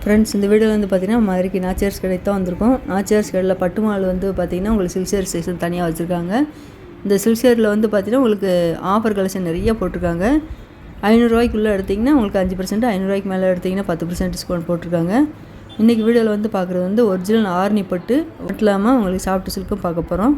Friends, இந்த வீடியோவில் வந்து பார்த்திங்கன்னா மதுரைக்கு நாச்சியார்ஸ் கடைக்கு தான் வந்திருக்கோம். நாச்சியார்ஸ் கடையில் பட்டு மால் வந்து பார்த்திங்கன்னா உங்களுக்கு சில்க் சேர் செக்ஷன் தனியாக வச்சுருக்காங்க. இந்த சில்க் சேரில் வந்து பார்த்திங்கன்னா உங்களுக்கு ஆஃபர் கலெக்ஷன் நிறைய போட்டிருக்காங்க. 500 ரூபாய்க்குள்ளே எடுத்திங்கன்னா உங்களுக்கு 5%, 500 ரூபாய்க்கு மேலே எடுத்திங்கன்னா 10% டிஸ்கவுண்ட் போட்டிருக்காங்க. இன்றைக்கி வீடியோவில் வந்து பார்க்குறது வந்து ஒரிஜினல் ஆர்னி பட்டு மட்டும் இல்லாமல் உங்களுக்கு சாஃப்ட் சில்க்கும் பார்க்க போகிறோம்.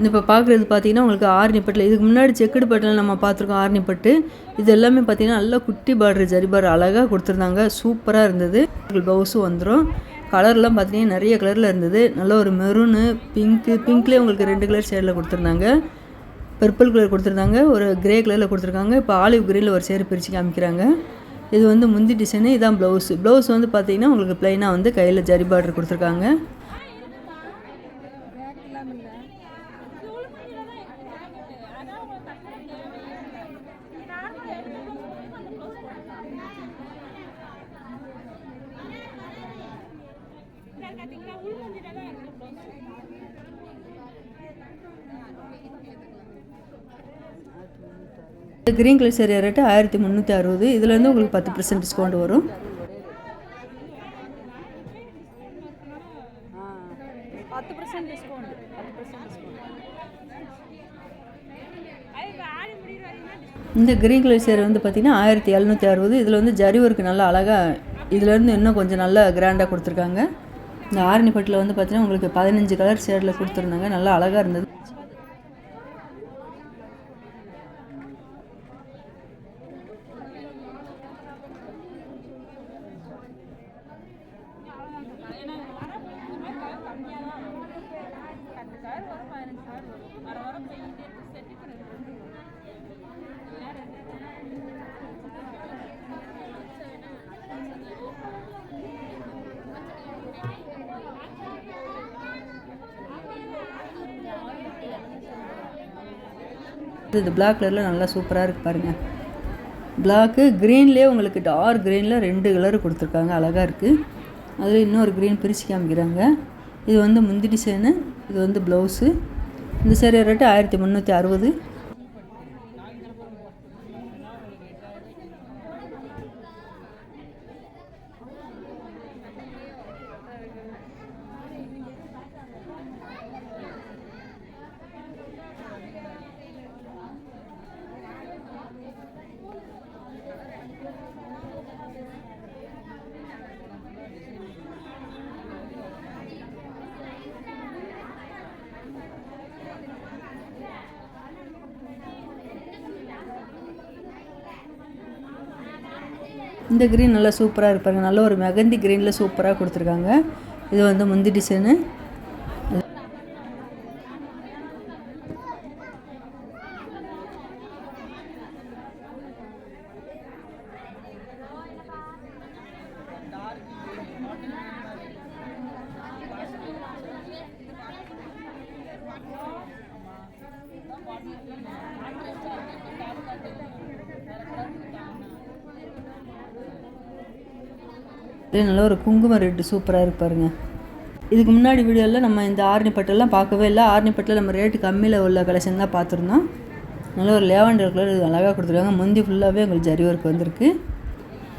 இப்போ பார்க்குறது பார்த்திங்கன்னா உங்களுக்கு ஆர்னி பட்டில், இதுக்கு முன்னாடி செக்குடு பட்டில் நம்ம பார்த்துருக்கோம். ஆர்னி பட்டு இது எல்லாமே பார்த்திங்கன்னா நல்லா குட்டி பார்டர் ஜரி பார்டர் அழகாக கொடுத்துருந்தாங்க. சூப்பராக இருந்தது. ப்ளவுஸும் வந்துடும். கலர்லாம் பார்த்திங்கன்னா நிறைய கலரில் இருந்தது. நல்ல ஒரு மெரூனு, பிங்க்லேயே உங்களுக்கு 2 கலர் ஷேடில் கொடுத்துருந்தாங்க. பர்பிள் கலர் கொடுத்துருந்தாங்க, ஒரு கிரே கலரில் கொடுத்துருக்காங்க. இப்போ ஆலிவ் கிரீனில் ஒரு சேர் பிரித்து காமிக்கிறாங்க. இது வந்து முந்தி டிசைனு, இதான் ப்ளவுஸ் வந்து பார்த்திங்கன்னா உங்களுக்கு ப்ளைனாக வந்து கையில் ஜரி பார்டர் கொடுத்துருக்காங்க. இந்த கிரீன் கலர் சேரீ ரேட்டு 1360. இதில் வந்து உங்களுக்கு 10% டிஸ்கவுண்ட் வரும். இந்த கிரீன் கலர் சேரீ வந்து பார்த்திங்கன்னா 1760. இதில் வந்து ஜரி ஒர்க்கு நல்லா அழகாக, இதிலேருந்து இன்னும் கொஞ்சம் நல்லா கிராண்டாக கொடுத்துருக்காங்க. இந்த ஆரணி பட்டில் வந்து பார்த்திங்கன்னா உங்களுக்கு 15 கலர் ஷேடில் கொடுத்துருந்தாங்க. நல்லா அழகாக இருந்தது. இது பிளாக் கலரில் நல்லா சூப்பராக இருக்குது பாருங்கள். பிளாக்கு க்ரீன்லேயே உங்களுக்கு டார்க் க்ரீனில் 2 கலர் கொடுத்துருக்காங்க. அழகாக இருக்குது. அதில் இன்னொரு க்ரீன் பிரித்து காமிக்கிறாங்க. இது வந்து முந்தி டிசைனு, இது வந்து ப்ளவுஸு. இந்த சேரீ ரேட்டு 1360. இந்த க்ரீன் நல்லா சூப்பராக இருப்பாங்க. நல்ல ஒரு மெகந்தி க்ரீனில் சூப்பராக கொடுத்துருக்காங்க. இது வந்து முந்தி டிசைனு. நல்ல ஒரு குங்கும ரெட்டு சூப்பராக இருக்கு பாருங்க. இதுக்கு முன்னாடி வீடியோவில் நம்ம இந்த ஆரணி பட்டெல்லாம் பார்க்கவே இல்லை. ஆரணி பட்டில் நம்ம ரேட்டு கம்மியில் உள்ள கலெக்ஷன் தான் பார்த்துருந்தோம். நல்ல ஒரு லேவண்டர் கலர் இது அழகாக கொடுத்துருக்காங்க. முந்தி ஃபுல்லாகவே உங்களுக்கு ஜரி ஒர்க் வந்திருக்கு.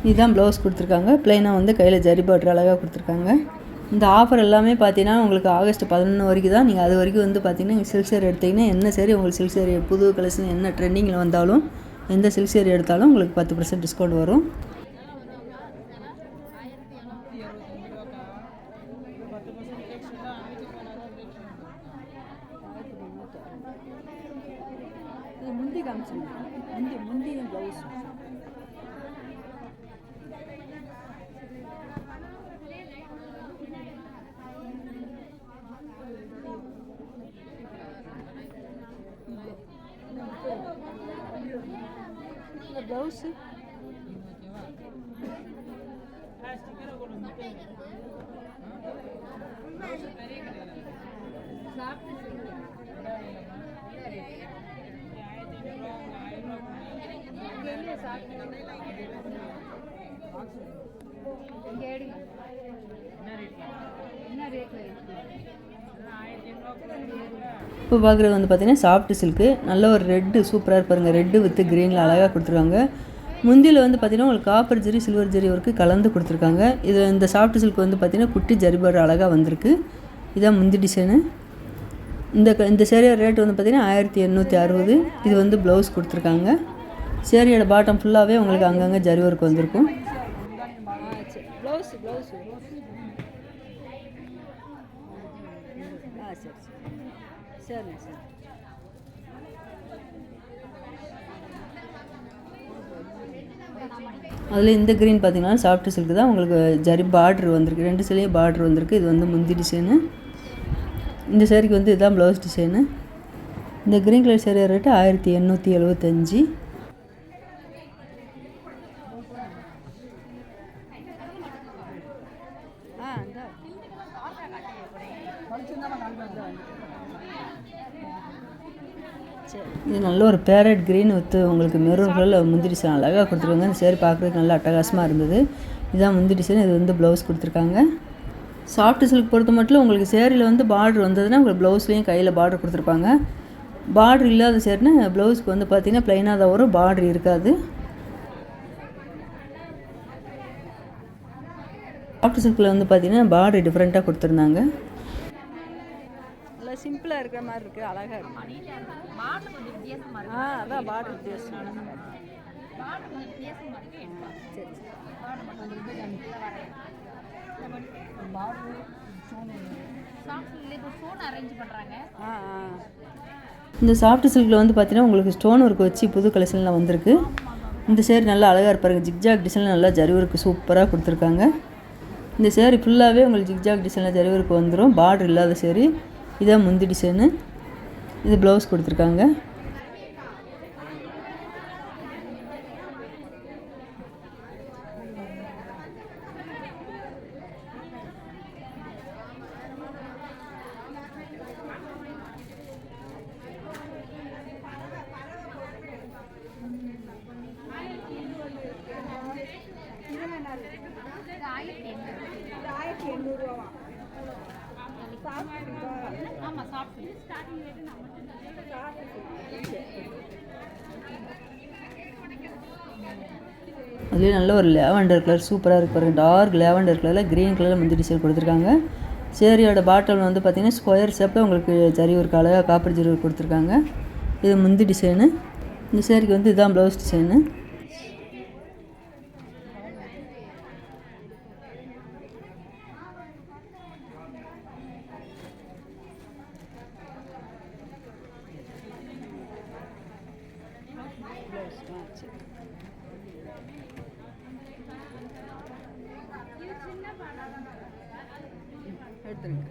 இதுதான் ப்ளவுஸ் கொடுத்துருக்காங்க. ப்ளைனாக வந்து கையில் ஜரி பார்டர் அழகாக கொடுத்துருக்காங்க. இந்த ஆஃபர் எல்லாமே பார்த்தீங்கன்னா உங்களுக்கு ஆகஸ்ட் 11 வரைக்கும் தான். நீங்கள் அது வரைக்கும் வந்து பார்த்தீங்கன்னா சில்க் சேரீ எடுத்திங்கன்னா என்ன சேரீ உங்களுக்கு சில்க் சேரீ புது கலெக்ஷன் என்ன ட்ரெண்டிங்கில் வந்தாலும் எந்த சில்க் சேரீ எடுத்தாலும் உங்களுக்கு 10% டிஸ்கவுண்ட் வரும். முந்தி காமிச்சுங்க, முந்தி ப்ளவுஸ். ப்ளவுஸு இப்போ பார்க்குறது வந்து பார்த்தீங்கன்னா சாஃப்ட் சில்க்கு. நல்ல ஒரு ரெட்டு சூப்பராக இருப்பாருங்க. ரெட்டு வித் க்ரீனில் அழகாக கொடுத்துருக்காங்க. முந்தியில் வந்து பார்த்திங்கன்னா உங்களுக்கு copper zari silver zari work கலந்து கொடுத்துருக்காங்க. இது இந்த சாஃப்ட் சில்க் வந்து பார்த்திங்கன்னா குட்டி ஜரி பார்டர் அழகாக வந்திருக்கு. இதான் முந்தி டிசைனு. இந்த சேரீயோட ரேட் வந்து பார்த்திங்கன்னா 1860. இது வந்து ப்ளவுஸ் கொடுத்துருக்காங்க. சேரீயோட பாட்டம் ஃபுல்லாகவே உங்களுக்கு அங்கங்கே ஜரி ஒர்க் வந்திருக்கும். அதில் இந்த க்ரீன் பார்த்திங்கன்னா சாஃப்ட் சில்க் தான். உங்களுக்கு ஜரி பார்ட்ரு வந்திருக்கு. 2 சைட்லேயும் பார்ட்ரு வந்திருக்கு. இது வந்து முந்தி டிசைனு. இந்த சேரீக்கு வந்து இதுதான் ப்ளவுஸ் டிசைனு. இந்த க்ரீன் கலர் சேரீ ரேட்டு 1875. இது நல்ல ஒரு பேரட் க்ரீன் வித்து உங்களுக்கு மெரூன் கலரில் முந்தி டிசைன் அழகாக கொடுத்துருக்காங்க. இந்த சேரீ பார்க்குறதுக்கு நல்லா அட்டகாசமாக இருந்தது. இதுதான் முந்தி டிசைன். இது வந்து ப்ளவுஸ் கொடுத்துருக்காங்க. சாஃப்ட் சில்க் பொறுத்த மட்டும் உங்களுக்கு சேரீயில் வந்து பார்டர் வந்ததுன்னா உங்களுக்கு ப்ளவுஸ்லேயும் கையில் பார்டர் கொடுத்துருப்பாங்க. பார்டர் இல்லாத சேரீனா ப்ளவுஸ்க்கு வந்து பார்த்திங்கன்னா ப்ளைனாக தான் வரும், பார்டர் இருக்காது. சாஃப்ட் சில்கில் வந்து பார்த்திங்கன்னா பார்டர் டிஃப்ரெண்ட்டாக கொடுத்துருந்தாங்க. நல்லா சிம்பிளாக இருக்கிற மாதிரி இருக்குது, அழகாக இருக்குது. அதான் பார்டர் வித்தியாசம். இந்த சாஃப்ட் சில்கில் வந்து பார்த்தீங்கன்னா உங்களுக்கு ஸ்டோன் ஒர்க் வச்சு புது கலெக்ஷன்லாம் வந்திருக்கு. இந்த சேரீ நல்லா அழகாக இருப்பாருங்க. ஜிக்ஜாக் டிசைனில் நல்லா ஜரி ஒர்க் சூப்பராக கொடுத்துருக்காங்க. இந்த சேரீ ஃபுல்லாகவே உங்களுக்கு ஜிக்ஜாக் டிசைனில் ஜரி ஒர்க் வந்துடும். பார்டர் இல்லாத சேரீ. இதான் முந்தி டிசைனு. இது ப்ளவுஸ் கொடுத்துருக்காங்க. அதுலேயே நல்ல ஒரு லேவண்டர் கலர் சூப்பராக இருக்கு பாருங்கள். டார்க் லேவண்டர் கலரில் க்ரீன் கலரில் முந்தி டிசைன் கொடுத்துருக்காங்க. சேரீயோட பாட்டம் வந்து பார்த்திங்கன்னா ஸ்கொயர் ஷேப்பில் உங்களுக்கு ஜரி ஒரு அழகாக காப்பர் ஜரி கொடுத்துருக்காங்க. இது முந்தி டிசைனு. இந்த சேரீக்கு வந்து இதுதான் ப்ளவுஸ் டிசைனு. எடுத்துருங்க.